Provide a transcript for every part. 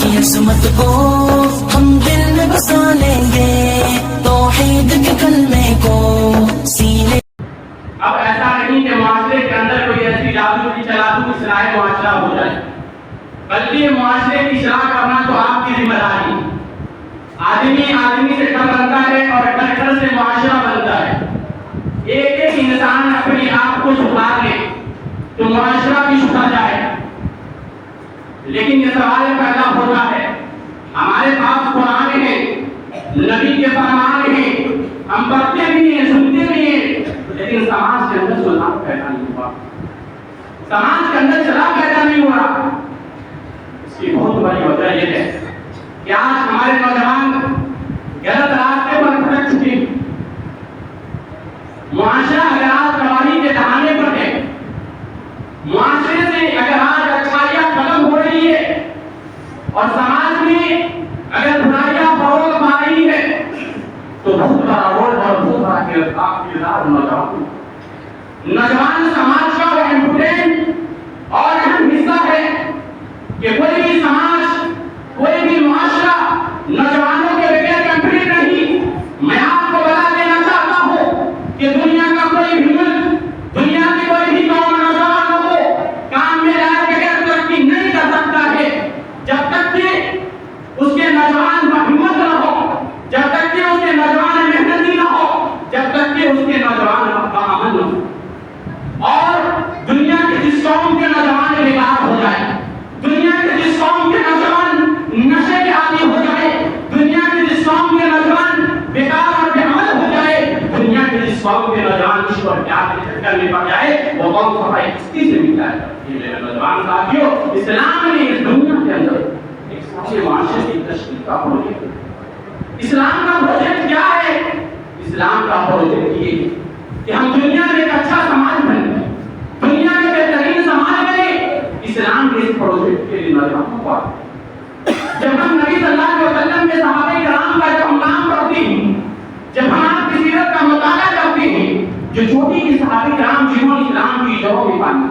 کی عظمت کو ہم دل میں بسا لیں گے، توحید کے کلمے کو سینے۔ اب ایسا نہیں کہ معاشرے کے اندر کوئی ایسی جادو کی چلا دو اصلاح معاشرہ ہو جائے، بلکہ معاشرے کی اصلاح کرنا تو آپ کی ذمہ داری۔ آدمی سے گھر بنتا ہے اور گھر سے معاشرہ بنتا ہے۔ ایک انسان اپنے آپ کو سدھار لے تو معاشرہ بھی سدھر جائے۔ لیکن یہ سوال پیدا ہوتا ہے، ہمارے پاس قرآن ہے، نبی کے فرمان ہیں، ہم پڑھتے بھی ہیں، سنتے بھی ہیں، لیکن سماج کے اندر سلام پیدا نہیں ہوا، سماج کے اندر چلا پیدا نہیں ہوا۔ اس کی بہت بڑی وجہ یہ ہے کہ آج ہمارے نوجوان غلط راستے پر بھٹک چکے ہیں۔ معاشرہ اگر آج تباہی کے دہانے پر ہے، معاشرے سے اگر آج اچھائیاں ختم ہو رہی ہے اور سماج میں اگر برائیاں فروغ پا رہی ہے تو بہت بڑا رول اور بہت بڑا کردار نوجوان سماج کا وہ امپورٹنٹ اور اہم حصہ ہے کہ کوئی بھی سماج، کوئی بھی معاشرہ نوجوانوں کے بغیر کمپلیٹ نہیں۔ میں آپ کو بتا دینا چاہتا ہوں کہ دنیا کا کوئی بھی ملک، دنیا کی کوئی بھی قوم نوجوانوں کو کام میں لائے بغیر ترقی نہیں کر سکتا ہے جب تک کہ اس کے نوجوان ہمت نہ ہو، جب تک کہ اس کے نوجوان محنتی نہ ہو، جب تک کہ اس کے نوجوان کا عمل نہ ہو۔ اور دنیا کے جس قوم کے نوجوان بیکار ہو جائے، دنیا کے جس قوم کے نوجوان نشے کے عادی ہو جائے، دنیا کے جس قوم کے نوجوان بیکار اور بے عمل ہو جائے، دنیا کے جس قوم کے نوجوان عشق اور پیار کے چکر میں پڑ جائے، وہ قوم صفائی کشتی سے مل جائے۔ یہ میرے نوجوان ساتھیوں، اسلام نے اس دنیا کے اندر ایک سچے معاشرے کی تشکیل کا پروجیکٹ۔ اسلام کا پروجیکٹ کیا ہے؟ اسلام کا پروجیکٹ یہ ہے کہ ہم دنیا میں ایک اچھا سماج بنیں، دنیا میں بہترین سماج بنے۔ اسلام کے اس پروجیکٹ کے لیے نوجوانوں کو جب ہم نبی صلی اللہ علیہ وسلم کے صحابہ کرام کا جب ہم نام پڑھتے ہیں، جب ہم آپ کی سیرت کا مطالعہ کرتے ہیں، جو چھوٹی کی صحابہ کرام جنہوں نے اسلام کی جڑوں میں پانی،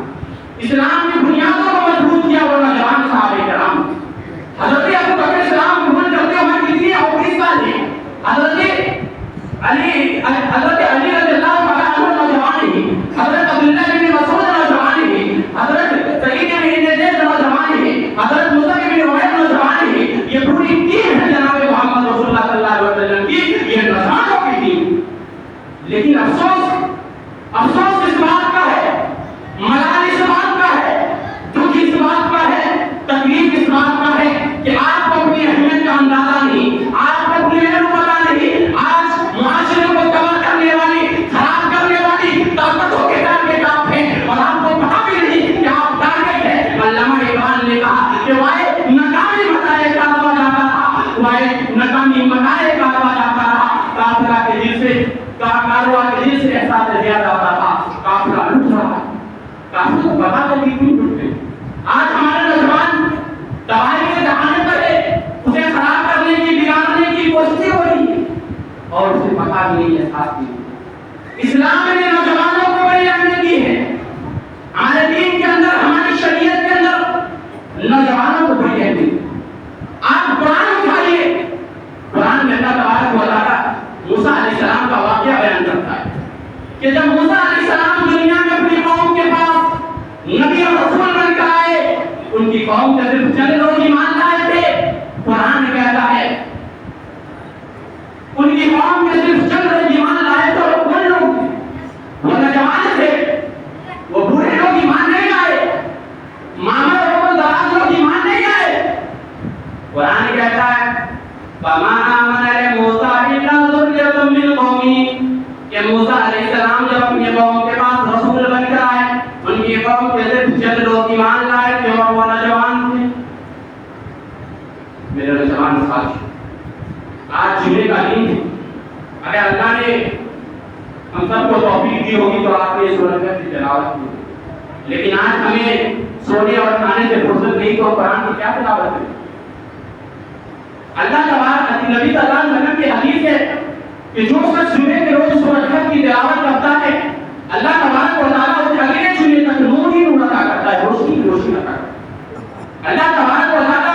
اسلام کی بنیادوں کو مضبوط کیا، وہ نوجوان صحابہ کرام۔ حضرت ابو بکر اسلام قبول کرتے ہوئے کتنی اوقات سال ہے، حضرت علی رضی اللہ عنہ نوجوان ہیں، حضرت عبداللہ بن مسعود نوجوان ہیں، حضرت سعید بن زید نوجوان ہیں، حضرت مصعب بن عمیر نوجوان ہیں۔ یہ پوری ٹیم ہے جناب محمد رسول اللہ صلی اللہ علیہ وسلم کی، یہ نوجوانوں کی ٹیم۔ لیکن افسوس اس بات کا ہے، ملال اس بات کا ہے، دکھ اس بات کا ہے، تکلیف اس بات کا ہے کہ آپ کو اپنی اہمیت کا اندازہ نہیں، آپ کو اپنی علم پتہ نہیں۔ آج معاشرے کو تباہ کرنے والی، خراب کرنے والی طاقتوں کے ٹارگیٹ آپ ہیں اور آپ کو پتہ بھی نہیں کہ آپ ٹارگیٹ ہیں۔ علامہ اقبال نے کہا کہ وائے ناکامی مٹائے کارواں جاتا رہا، وائے ناکامی مٹائے کارواں جاتا رہا، کافرہ کے دل سے احساس زیادہ آتا تھا، کافرہ لٹ رہا۔ کافرہ کو پتا تو کیوں لٹتے؟ آج ہمارے نوجوان تباہی کے دہانے پر ہے، اسے خراب کرنے کی، بگاڑنے کی کوشش ہو رہی ہے اور اسے پتا بھی نہیں، احساس بھی نہیں۔ اسلام نے نوجوانوں کو بڑی اہمیت دی ہے، ہمارے دین کے اندر، ہماری شریعت کے اندر نوجوانوں کو بڑی اہمیت۔ آپ قرآن اٹھائیے، قرآن میں اللہ تبارک و تعالیٰ موسیٰ علیہ السلام کا واقعہ بیان کرتا ہے کہ جب موسیٰ علیہ السلام دنیا میں اپنی قوم کے پاس نبی اور رسول بن کر آئے، ان کی قوم کے صرف چند لوگ ایمان لائے تھے۔ قرآن کہتا ہے ان کی قوم کے صرف چند لوگ ایمان لائے تھے، اور کون لوگ تھے؟ وہ نوجوان تھے، وہ بوڑھے لوگ ایمان نہیں لائے، معمر اور دراز لوگ ایمان نہیں لائے۔ قرآن کہتا ہے فَمَا آمَنَ لِمُوسَىٰ إِلَّا ذُرِّيَّةٌ مِّن قَوْمِهِ کہ موسیٰ علیہ السلام جب اپنی قوم کے پاس رسول بن کر آئے، ان کی قوم کے صرف چند لوگ ایمان لائے تھے اور وہ نوجوان تھے۔ میرے نوجوان ساتھی، آج جمعے کا دن ہے، اگر اللہ نے ہم سب کو توفیق دی ہوگی تو آپ نے سورت کی تلاوت کی، لیکن آج ہمیں سونے اور کھانے سے فرصت نہیں تو قرآن کی کیا تلاوت ہے؟ اللہ تبارک نبی صلی اللہ علیہ وسلم کی حدیث ہے کہ جو شخص جمعے کے روز سورۃ الحج کی تلاوت کرتا ہے، اللہ تبارک و تعالیٰ اسے اگلے جمعے تک نور ہی نور عطا کرتا ہے، روشنی عطا کرتا ہے۔ اللہ تبارک و تعالیٰ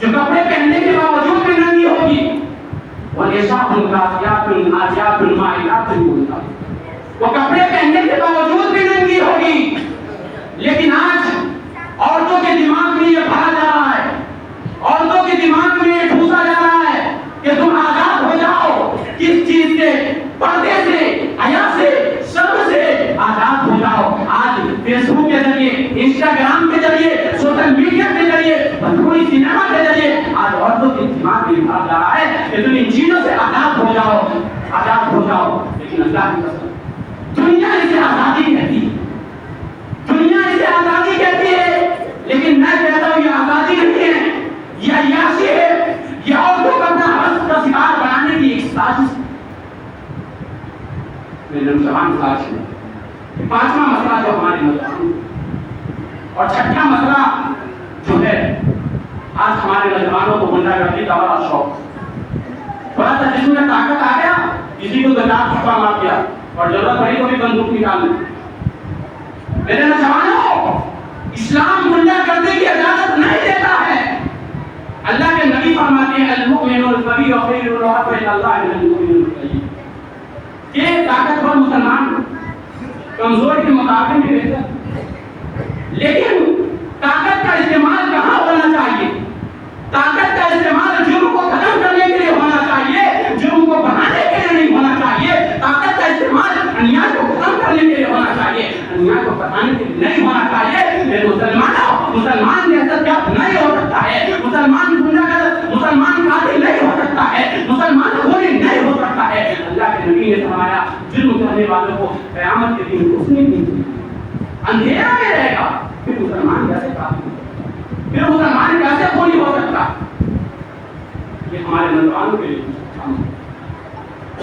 جو کپڑے پہننے کے باوجود بھی ننگی ہوگی، وَنِسَاءٌ كَاسِيَاتٌ عَارِيَاتٌ مَائِلَاتٌ مُمِيلَاتٌ، وہ کپڑے پہننے کے باوجود بھی ننگی ہوگی. لیکن آج عورتوں کے دماغ میں یہ بھرا جا رہا ہے، عورتوں کے دماغ میں یہ ٹھوسا جا رہا ہے کہ تم آزاد ہو جاؤ. کس چیز سے؟ پردے سے، حیا سے، شرم سے آزاد ہو جاؤ. آج فیس بک کے ذریعے، انسٹاگرام کے ذریعے، سوشل میڈیا کے ذریعے، بھوجپوری سنیما کے ذریعے آج عورتوں کے دماغ میں بھرا جا رہا ہے کہ تم ان چیزوں سے آزاد ہو جاؤ، آزاد ہو جاؤ. لیکن اللہ کی قسم، دنیا اسے آزادی کہتی ہے، دنیا اسے آزادی کہتی ہے. لیکن میں کہتا ہوں یہ آزادی نہیں ہے، یہ عیاشی ہے، یہ عورتوں کو اپنا حوث کا شکار بنانے کی ایک سازش ہے. میرے نوجوان ساتھی، پانچواں مسئلہ جو ہمارے نوجوان اور چھٹا مسئلہ جو ہے آج ہمارے نوجوانوں کو گنڈا گردی کا بڑا شوق. تھوڑا سا جسم میں طاقت آ گیا، کسی کو دو چار تھپڑ مار دیا اور ضرورت پڑی تو بھی بندوق نکال لی. میرے نوجوانوں، اسلام گنڈا گردی کی اجازت نہیں دیتا ہے. اللہ کے نبی فرماتے ہیں المؤمن القوی خیر احب الی اللہ من المؤمن الضعیف. یہ طاقتور مسلمان کمزور کے مقابلے میں بہتر. لیکن طاقت کا استعمال کہاں ہونا چاہیے؟ طاقت کا استعمال جرم کو ختم کرنے کے لیے ہونا چاہیے، جرم کو بڑھانے کے لیے نہیں ہونا چاہیے. طاقت کا استعمال انیائی کو ختم کرنے کے لیے ہونا چاہیے، انیائی کو بڑھانے کے لیے نہیں ہونا چاہیے. میرے مسلمانوں، مسلمان دہشت نہیں ہو سکتا ہے، مسلمان مسلمان قاتل نہیں ہو سکتا ہے، مسلمان خوری نہیں ہو سکتا ہے. اللہ کے نبی نے فرمایا جرم کرنے والوں کو قیامت کے دن روشنی نہیں دی، اندھیرا میں رہے گا. پھر مسلمان کیسے قاتل، پھر مسلمان کیسے خوری ہو سکتا؟ یہ ہمارے نوجوانوں کے لیے.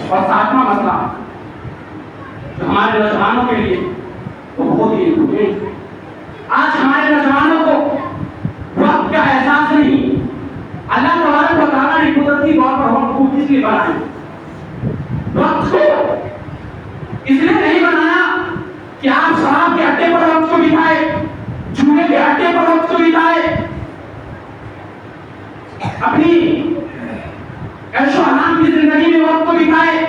اور ساتواں مسئلہ جو ہمارے نوجوانوں کے لیے وہ بہت ہی امپورٹنٹ ہے. آج ہمارے نوجوانوں کو وقت کا احساس نہیں. اللہ تبارک و تعالیٰ نے قدرتی طور پر وقت کو کس لیے بنایا؟ وقت کو اس لیے نہیں بنایا کہ آپ شراب کے اڈے پر وقت کو بتائے، جوئے کے اڈے پر وقت کو بتائے، اپنی عیش و آرام کی زندگی میں وقت کو بتائے.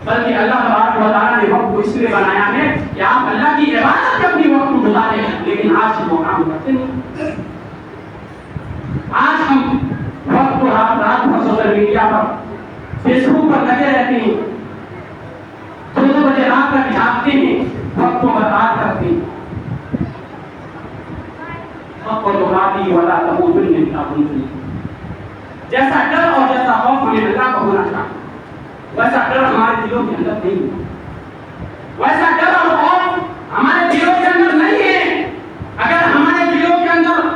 بلکہ اللہ تبارک و تعالیٰ نے وقت کو اس لیے بنایا ہے کہ آپ اللہ کی عبادت میں اپنی وقت کو گزاریں. لیکن آج وہ کام کرتے نہیں. آج ہم وقت کو رات بھر سوشل میڈیا پر، فیس بک پر لگے رہتے ہیں، 2 بجے رات تک جاگتے ہیں، وقت کو برباد کرتے ہیں. وقت کو بربادی والا تموتن الا وانتم. جیسا ڈر اور جیسا خوف ہمیں اللہ کو ہونا چاہیے، ویسا ڈر ہمارے دلوں کے اندر نہیں ہے، ویسا ڈر اور خوف ہمارے دلوں کے اندر نہیں ہے. اگر ہمارے دلوں کے اندر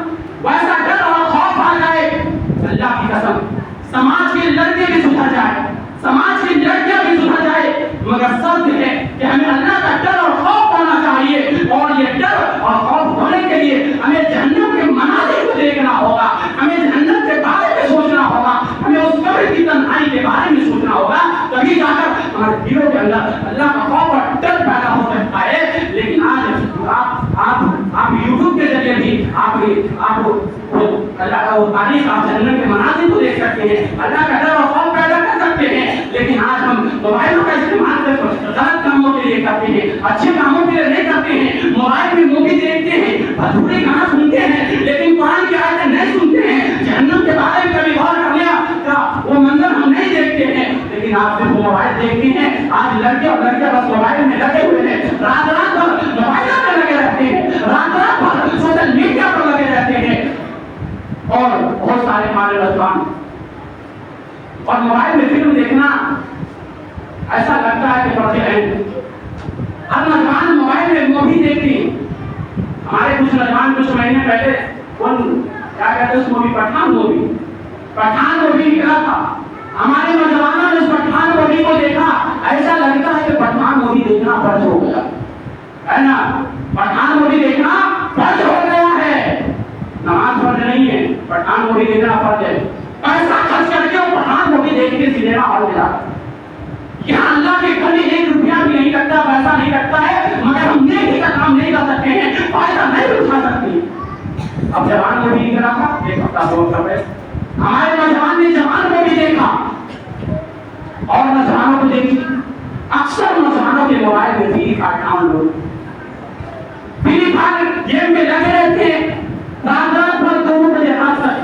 ویسا ڈر اور خوف آ جائے، اللہ کی قسم سماج کے لڑکے بھی سدھر جائے، سماج کی لڑکیاں بھی سدھر جائے. مگر شرط ہے کہ ہمیں اللہ کا ڈر اور خوف ہونا چاہیے. اور یہ ڈر اور خوف ہونے کے لیے ہمیں جہنم کے مناظر کو دیکھنا ہوگا، ہمیں جہنم کے بارے میں سوچنا ہوگا، ہمیں اس قبر کی تنہائی کے بارے میں سوچنا ہوگا. تبھی جا کر ہمارے دلوں کے اندر اللہ کا خوف اور ڈر پیدا ہو سکتا ہے. لیکن آج آپ یوٹیوب کے ذریعے بھی آپ اللہ کا وہ تاریخ، آپ جہنم کے مناظر کو دیکھ سکتے ہیں، اللہ کا ڈر اور خوف پیدا کر سکتے ہیں. لیکن آج ہم موبائلوں کا استعمال غلط کاموں کے لیے کرتے ہیں، اچھے کاموں کے لیے نہیں کرتے ہیں. موبائل میں مووی دیکھتے ہیں، بھوجپوری گانا سنتے ہیں، لیکن قرآن کی آیتیں نہیں سنتے ہیں. جہنم کے بارے میں کبھی غور کرنے کا وہ منظر ہم نہیں دیکھتے ہیں. لیکن آپ صرف موبائل دیکھتے ہیں. آج لڑکے اور لڑکیاں بس موبائل میں لگے ہوئے ہیں، رات بھر موبائل میں لگے رہتے ہیں، رات بھر سوشل میڈیا پر لگے رہتے ہیں. اور بہت سارے ہمارے نوجوان اور موبائل میں فلم دیکھنا ایسا لگتا ہے کہ پردے ہیں. ہر نوجوان موبائل میں مووی دیکھتے ہیں. ہمارے کچھ نوجوان کچھ مہینے پہلے کیا کہتے ہیں اس مووی، پٹھان مووی نکلا تھا. ہمارے نوجوانوں نے اس پٹھان مووی کو دیکھا، ایسا لگتا ہے کہ پٹھان مووی دیکھنا فرض ہو گیا ہے نا. پٹھان مووی دیکھنا فرض ہو گیا ہے. نماز فرض نہیں ہے، پٹھان مووی دیکھنا فرض ہے. پیسہ خرچ کر کے وہ پٹھان مووی دیکھ کے سنیما ہال میں جاتا ہے. یہاں اللہ کے گھر میں 1 روپیہ بھی نہیں لگتا، پیسہ نہیں لگتا ہے، مگر ہم نیکی کا کام نہیں کر سکتے ہیں، فائدہ نہیں اٹھا سکتے. اب جوان مووی نکلا تھا، 1 ہفتہ 2 ہفتہ پہلے ہمارے نوجوان نے جوان کو بھی دیکھا اور نوجوانوں کو دیکھی. اکثر نوجوانوں کے موبائل میں Free Fire download, Free Fire game میں لگے رہتے ہیں رات رات بھر 2 بجے رات تک,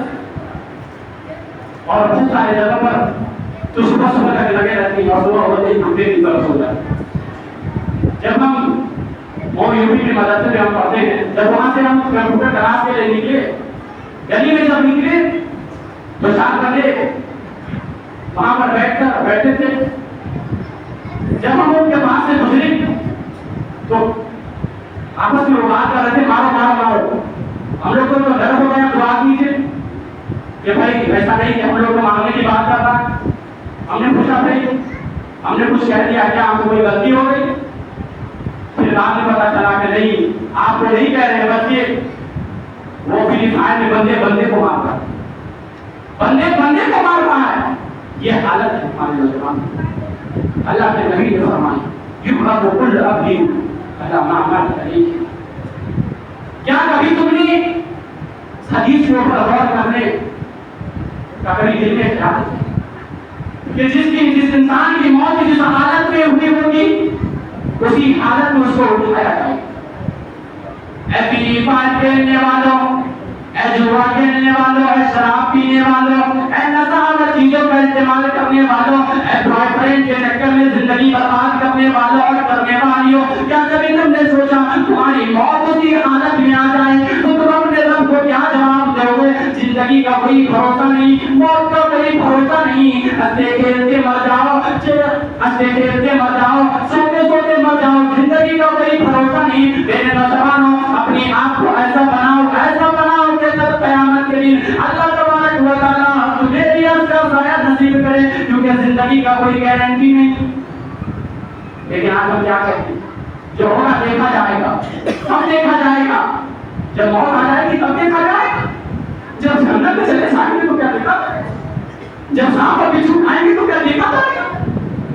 اور بہت سارے جگہ پر تو صبح صبح تک لگے رہتے ہیں اور صبح ہوتے ہی گھنٹے کی طرف ہو جاتے ہیں. جب ہم وہ یوپی کے مدرسے میں ہم پڑھتے ہیں, جب وہاں سے ہم کمپیوٹر کلاس کے لیے نکلے, گلی میں جب نکلے تو 4 بندے وہاں پر بیٹھے تھے. جب ہم ان کے پاس سے گزرے تو آپس میں وہ بات کر رہے تھے, مارو مارو مارو. ہم لوگ کو تو ڈر ہو گیا, دعا کیجیے کہ بھائی ایسا نہیں کہ ہم لوگ کو مارنے کی بات کر رہا ہے. ہم نے پوچھا بھائی, ہم نے کچھ کہہ دیا کیا, ہم کو کوئی غلطی ہو گئی؟ پھر بعد میں پتا چلا کہ نہیں, آپ کو نہیں کہہ رہے بچے, وہ فری فائر میں بندے بندے کو مار رہا ہے, بندے بندے کو مار رہا ہے. یہ حالت ہے ہمارے نوجوان. اللہ کے نبی نے فرمایا یقرب کل عبد اللہ معمر علیہ. کیا کبھی تم نے حدیث کو غور کرنے کا کبھی دل میں خیال کہ جس انسان کی موت جس حالت میں ہوئی ہوگی اسی حالت میں اس کو اٹھایا جائے. اے فری فائر کھیلنے والوں, اے جوا کھیلنے والوں, اے شراب پینے والوں, اے نشہ چیزوں کا استعمال کرنے والوں, اے بوائے فرینڈ کے چکر میں زندگی برباد کرنے والوں اور کرنے والیوں, کیا کبھی تم نے سوچا تمہاری موت اسی حالت میں آ جائے تو تم اپنے رب کو کیا جواب دو گے؟ زندگی کا کوئی بھروسہ نہیں, موت کا کوئی بھروسہ نہیں. ہنستے کھیلتے مر جاؤ, ہنستے کھیلتے مر جاؤ, سوتے سوتے مر جاؤ, زندگی کا کوئی بھروسہ نہیں. میرے نوجوانوں, اپنے آپ کو ایسا بناؤ کہ تب قیامت کے دن اللہ تبارک و تعالیٰ تمہیں بھی اس کا سایہ نصیب کرے, کیونکہ زندگی کا کوئی گارنٹی نہیں. لیکن آج ہم کیا کہتے ہیں, جو ہوگا دیکھا جائے گا, کب دیکھا جائے گا؟ جب موت آ جائے گی تب دیکھا جائے گا. جب جنت میں چلے جائیں گے تو کیا دیکھا جائے گا؟ جب سانپ اور بچھو کھائیں گے تو کیا دیکھا جائے گا؟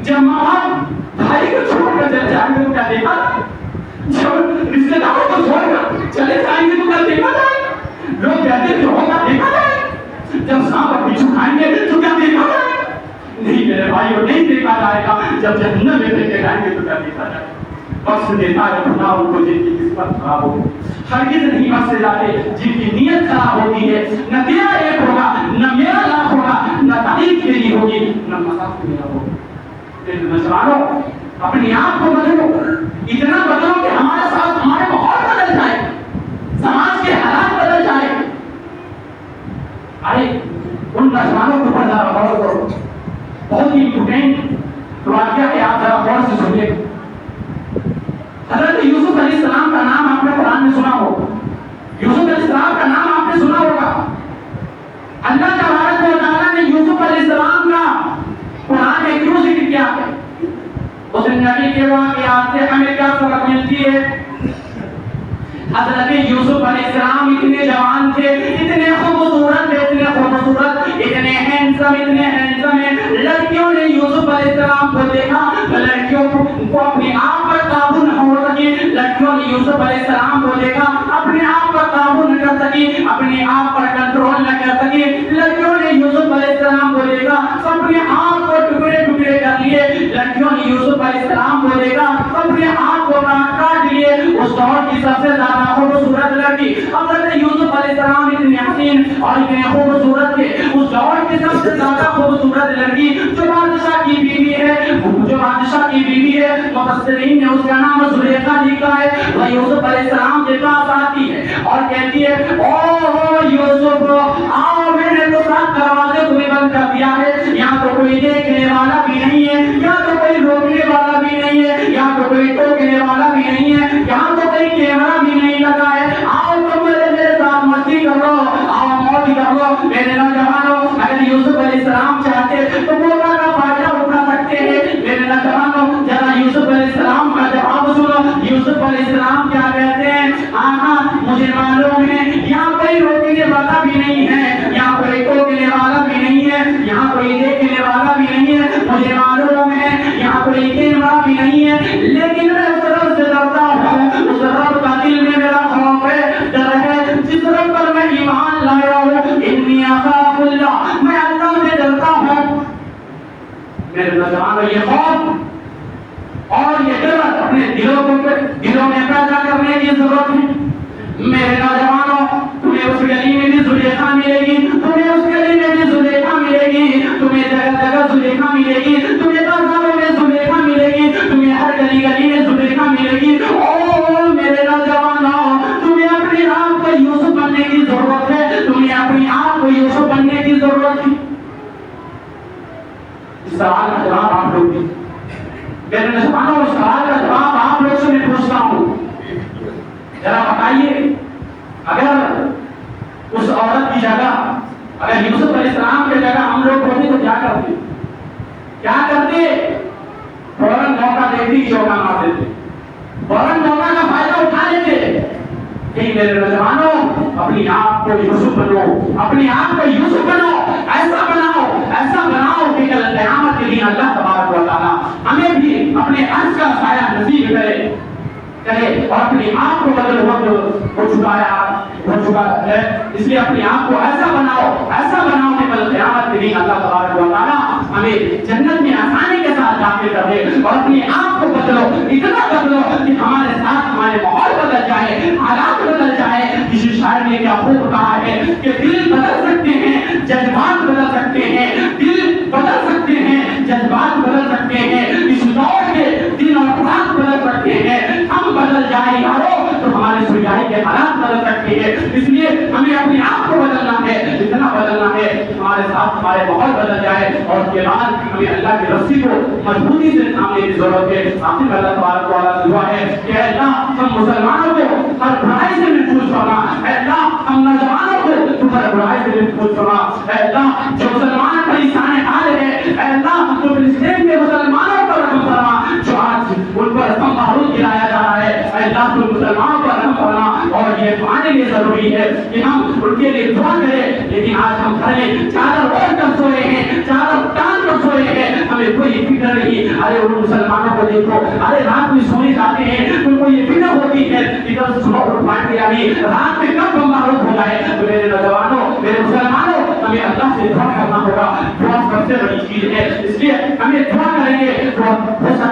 جب ماں باپ بھائی کو چھوڑ کر چلے جائیں گے تو کیا دیکھا جائے گا؟ جب رشتے داروں کو چھوڑ کر چلے جائیں گے تو کیا دیکھا جائے گا؟ لوگ کہتے ہیں جو ہوگا دیکھا جائے گا. جب سانپ اور بچھو کھائیں گے تو کیا دیکھا جائے گا؟ نہیں میرے بھائیوں, نہیں دیکھا جائے گا. جب جہنم میں دیکھے جائیں گے تو کیا دیکھا جائے گا؟ بخش دیتا ہے خدا ان کو جن کی قسمت خراب ہو, ہرگز نہیں بخشے جاتے جن کی نیت خراب ہوتی ہے. نہ تیرا ایک ہوگا, نہ میرا لاکھ ہوگا, نہ تعریف تیری ہوگی, نہ مذاق میرا ہوگا. نوجوانوں, اپنے آپ کو بدلو, اتنا بدلو کہ ہمارے ساتھ ہمارے ماحول بدل جائے, سماج کے حالات بدل جائے. ارے ان نوجوانوں کو ذرا غور کرو, بہت ہی امپورٹنٹ واقعہ ہے, آپ ذرا غور سے سنیے. حضرت یوسف علیہ السلام کا نام آپ نے قرآن میں سنا ہوگا, یوسف علیہ السلام کا نام آپ نے سنا ہوگا. اللہ تبارک و تعالیٰ نے یوسف علیہ السلام کا قرآن میں کیوں ذکر کیا ہے؟ اس نبی کے واقعات سے ہمیں کیا سبق ملتی ہے؟ حضرت یوسف علیہ السلام اتنے جوان تھے, اتنے خوبصورت تھے, اتنے ہینڈسم ہیں. لڑکیوں نے یوسف علیہ السلام کو دیکھا تو لڑکیوں کو اپنے آپ پر قابو نہ ہو سکی. لڑکیوں نے یوسف علیہ السلام کو دیکھا, اپنے آپ پر قابو نہ کر سکی, اپنے آپ پر کنٹرول نہ کر سکی. لڑکیوں نے یوسف علیہ السلام کو دیکھا, اپنے آپ کو ٹکڑے ٹکڑے کر لیے. لڑکیوں نے یوسف علیہ السلام کو دیکھا, اپنے آپ کو کاٹ لیے. اس دور کی سب سے زیادہ خوبصورت لڑکی حضرت یوسف علیہ السلام اتنے حسین اور اتنے خوبصورت تھے. اس دور کی سب سے زیادہ خوبصورت لڑکی جو بادشاہ کی بیوی ہے, مفسرین نے اس کا نام زلیخا لکھا ہے. وہ یوسف علیہ السلام کے پاس آتی ہے اور کہتی ہے, او یوسف آؤ, میں نے تو ساتھ دروازے کو بھی بند کر دیا ہے, یہاں تو کوئی دیکھنے والا بھی نہیں ہے, یہاں تو کوئی روکنے والا بھی نہیں ہے, یہاں تو کوئی ٹوکنے والا بھی نہیں ہے, یہاں تو کوئی کیمرہ بھی نہیں لگا ہے. آؤ تم میرے ساتھ مستی کر لو, آؤ موج کر لو. میرے نوجوانوں, اگر یوسف علیہ السلام چاہتے تو موقع کا فائدہ اٹھا سکتے ہیں. میرے نوجوانوں, ذرا یوسف علیہ السلام کا جواب سنو. یوسف علیہ السلام کیا کہتے ہیں؟ ہاں مجھے معلوم ہے یہاں کوئی روکنے والا بھی نہیں ہے, یہاں کوئی ٹوکنے والا بھی نہیں ہے, یہاں کوئی دیکھنے والا بھی نہیں ہے. مجھے معلوم ہے یہاں کوئی کیمرہ بھی نہیں ہے, لیکن میں اس رب سے ڈرتا ہوں. اس رب کا دل میں میرا خوف ہے, ڈر ہے, جس رب پر میں ایمان لایا ہوں. انی اخاف اللہ, ذرا بتائیے اگر اس عورت کی جگہ اگر یوسف علیہ السلام کی جگہ ہم لوگ ہوتے تو کیا کرتے؟ کیا کرتے؟ فوراً موقع دیکھتے ہی چوکا مار دیتے، فوراً موقع کا فائدہ اٹھا لیتے کہ میرے نوجوانوں اپنی آپ کو یوسف بنو، اپنی آپ کو یوسف بنو، ایسا بناؤ کہ کل قیامت کے دن اللہ تبارک و تعالیٰ ہمیں بھی اپنے عرش کا سایہ نصیب کرے اور اپنی آپ کو بدل ہو چکا ہے، اس لیے اپنی آپ کو ایسا بناؤ کہ کل قیامت کے دن اللہ تبارک و تعالیٰ ہمیں جنت میں آسانی کے ساتھ داخل کر دے، اور اپنی آپ کو بدلو، اتنا بدلو کہ ہمارے ساتھ ہمارے ماحول بدل جائے، حالات بدل جائے۔ کسی شاعر نے کیا خوب کہا ہے کہ دل بدل سکتے ہیں، جذبات بدل سکتے ہیں، دل بدل سکتے ہیں، جذبات بدل سکتے ہیں، اس دور کے دل اور حالات بدل سکتے ہیں، ہم بدل جائیں یارو تو ہمارے سرجائی کے حالات بدل سکتے ہیں۔ اس لیے ہمیں اپنے آپ کو بدلنا ہے، اتنا بدلنا ہے کہ ہمارے ساتھ ہمارے ماحول بدل جائے، اور اس کے بعد ہمیں اللہ کی رسی کو مضبوطی سے تھامنے کی ضرورت ہے۔ آخر اللہ تبارک و تعالیٰ سے دعا ہے کہ اے اللہ ہم مسلمانوں کو ہر برائی سے محفوظ فرما، اے اللہ ہم نوجوانوں کو تو ہر برائی سے محفوظ فرما، اے اللہ جو مسلمان پریشان حال ہے، اے اللہ تو فلسطین کے مسلمانوں پر رحم فرما، جو آج ان پر ہم بارود گرایا جا رہا ہے، اے اللہ تو مسلمانوں پر رحم فرما۔ اور یہ پانے لیے ضروری ہے کہ ہم ان کے لیے دعا کریں، لیکن آج ہم گھر میں چادر اوڑھ کر سوئے ہیں، چادر ٹان کر سوئے ہیں، ہمیں کوئی فکر نہیں۔ ارے ان مسلمانوں کو دیکھو، ارے رات میں سونے جاتے ہیں ان کو یہ فکر ہوتی ہے کہ کل صبح اٹھ پائیں گے ابھی رات میں کب ہم معروف ہو جائے۔ تو میرے نوجوانوں، میرے مسلمانوں، ہمیں اللہ سے دعا کرنا ہوگا، دعا سب سے بڑی چیز ہے، اس لیے ہمیں دعا کریں گے تو ہو سکتا